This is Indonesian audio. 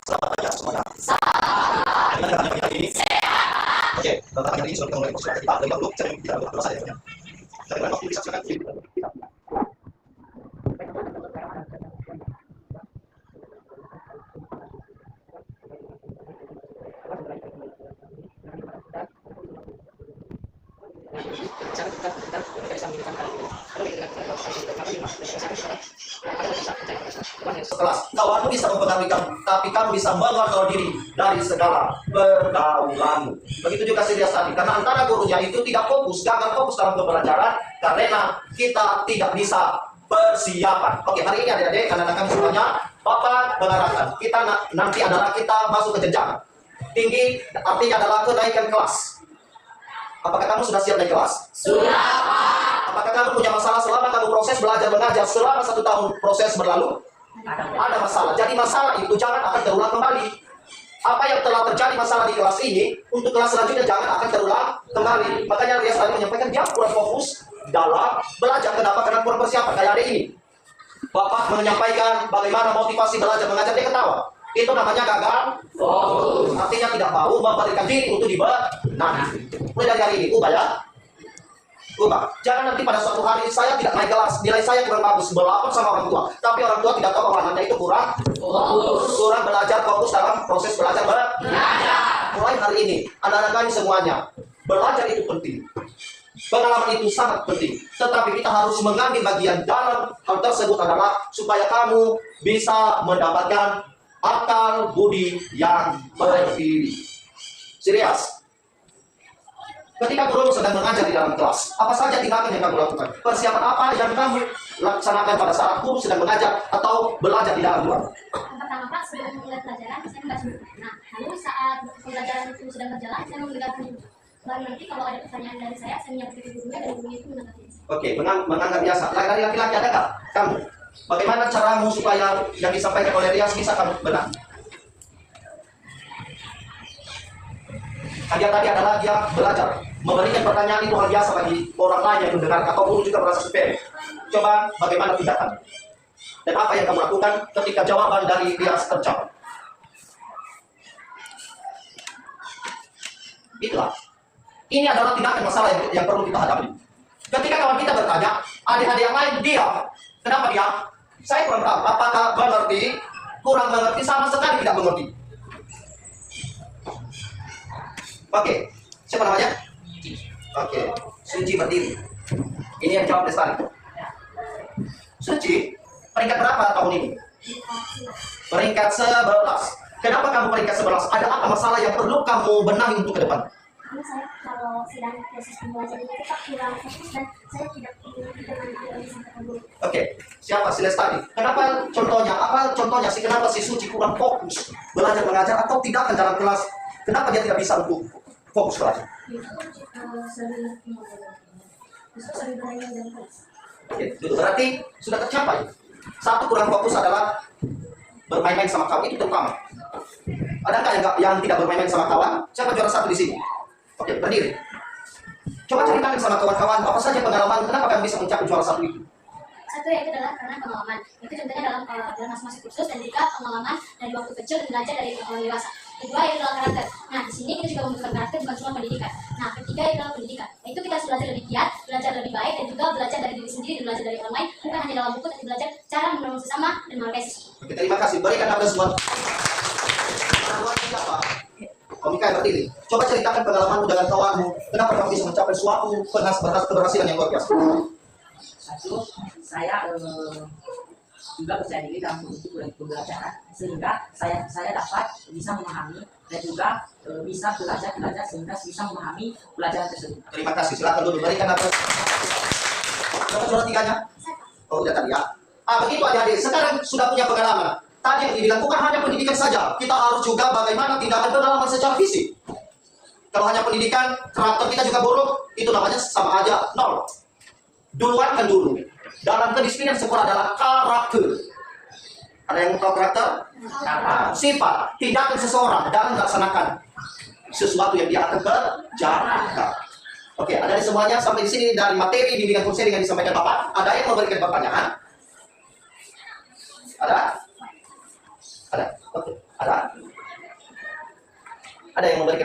Selamat pagi semuanya. Bagaimana keadaan hari ini? Oke, tentang hari ini sudah kita mulai persilakan kita dari dahulu sering tidak berdoa saya. Saya kira waktu bisa silakan. Sekelas, kawanmu bisa mempengaruhi kamu, tapi kamu bisa mengontrol diri dari segala pergaulanmu. Begitu juga Sirias tadi, karena antara gurunya itu tidak fokus, gagal fokus dalam pembelajaran, karena kita tidak bisa persiapan. Oke, hari ini adik-adik, anak-anak kami semuanya, Bapak mengarahkan, kita nanti adalah kita masuk ke jenjang tinggi, artinya adalah kenaikan kelas. Apakah kamu sudah siap naik kelas? Sudah. Apakah kamu punya masalah selama kamu proses belajar mengajar selama 1 tahun proses berlalu? Ada masalah. Jadi masalah itu jangan akan terulang kembali. Apa yang telah terjadi masalah di kelas ini, untuk kelas selanjutnya jangan akan terulang kembali. Makanya Rias tadi menyampaikan dia kurang fokus dalam belajar. Kenapa? Karena kurang persiapan. Kayak hari ini, Bapak menyampaikan bagaimana motivasi belajar mengajar, dia ketawa. Itu namanya gagal fokus. Artinya tidak mau memberikan diri untuk dibenahi. Mulai dari hari ini, ubah ya. Ubah. Jangan nanti pada suatu hari saya tidak naik kelas, nilai saya kurang bagus, berlapor sama orang tua. Tapi orang tua tidak tahu bahwa anaknya itu kurang fokus, kurang belajar, fokus dalam proses belajar mengajar. Mulai hari ini, anak-anak kami semuanya, belajar itu penting. Pengalaman itu sangat penting. Tetapi kita harus mengambil bagian dalam hal tersebut adalah supaya kamu bisa mendapatkan akal budi yang berdiri. Serius. Ketika guru sedang mengajar di dalam kelas, apa saja tindakan yang kamu lakukan? Persiapan apa yang kamu laksanakan pada saat guru sedang mengajar atau belajar di dalam ruang? Pertama Pak, sebelum mulai pelajaran, saya membaca buku. Nah, lalu saat pembelajaran itu sedang berjalan, saya mendengarkan buku. Baru nanti kalau ada pertanyaan dari saya menyampaikan ke gurunya dan gurunya itu menanggapi. Oke, menganggap biasa. Dari laki-laki ada nggak? Kamu? Bagaimana caramu supaya yang disampaikan oleh Rias bisa kamu benar? Dia tadi adalah dia belajar. Memberikan pertanyaan itu hal biasa bagi orang lain yang mendengar, atau guru juga merasa sepele. Coba bagaimana tindakan? Dan apa yang kamu lakukan ketika jawaban dari Rias terjawab? Itulah. Ini adalah tindakan masalah yang perlu kita hadapi. Ketika kawan kita bertanya, adik-adik yang lain diam. Kenapa diam? Saya kurang tahu. Apakah mengerti, kurang mengerti, sama sekali tidak mengerti. Oke, siapa namanya? Oke, Suci berdiri. Ini yang jawab Lestari. Suci, peringkat berapa tahun ini? Peringkat 11. Kenapa kamu peringkat 11? Ada apa masalah yang perlu kamu benahi untuk ke depan? Karena saya kalau sedang proses pembelajaran itu Pak kurang fokus dan saya tidak dengan apa yang disampaikan guru. Oke, siapa si Lestari? Kenapa contohnya? Apa contohnya sih kenapa si Suci kurang fokus belajar mengajar atau tidak ke dalam kelas? Kenapa dia tidak bisa untuk fokus belajar? Oke, itu berarti sudah tercapai. Satu, kurang fokus adalah bermain-main sama kawan, itu terutama. Adakah yang tidak bermain-main sama kawan? Siapa juara 1 di sini? Oke, berdiri. Coba ceritakan sama kawan-kawan apa saja pengalaman, kenapa kalian bisa mencapai juara 1 itu? Satu yaitu adalah karena pengalaman. Itu contohnya dalam masing-masing kursus dan juga pengalaman dari waktu kecil dan belajar dari orang dewasa. Kedua yaitu adalah karakter. Nah, di sini kita juga membutuhkan karakter bukan cuma pendidikan. Nah, ketiga yaitu adalah pendidikan. Itu kita harus belajar lebih giat, belajar lebih baik, dan juga belajar dari diri sendiri dan belajar dari orang lain, bukan hanya dalam buku, tapi belajar cara menolong sesama dan menghargai sesama. Oke, terima kasih. Berikan aplaus semua. Komika yang berdiri. Coba ceritakan pengalamanmu dengan kawanmu. Kenapa kamu bisa mencapai suatu keberhasilan yang luar biasa? Satu, saya juga percaya diri dalam kondisi pembelajaran sehingga saya dapat bisa memahami dan juga bisa belajar sehingga bisa memahami pelajaran tersebut. Terima kasih. Silakan dulu berikan aplaus. Dapat juara 3-nya? Oh, udah tadi ya. Begitu adik-adik. Sekarang sudah punya pengalaman. Tadi yang dibilang bukan hanya pendidikan saja. Kita harus juga bagaimana tindakan pengalaman secara fisik. Kalau hanya pendidikan, karakter kita juga buruk, itu namanya sama aja nol. Duluan kan dulu. Dalam kedisiplinan sekolah adalah karakter. Ada yang tahu karakter? Sifat, tindakan seseorang dalam melaksanakan sesuatu yang dia akan kerjakan. Oke, ada di semuanya sampai di sini dari materi bimbingan konseling yang disampaikan Bapak. Ada yang memberikan pertanyaan? Ada? Ada. Oke, ada? Ada yang memberikan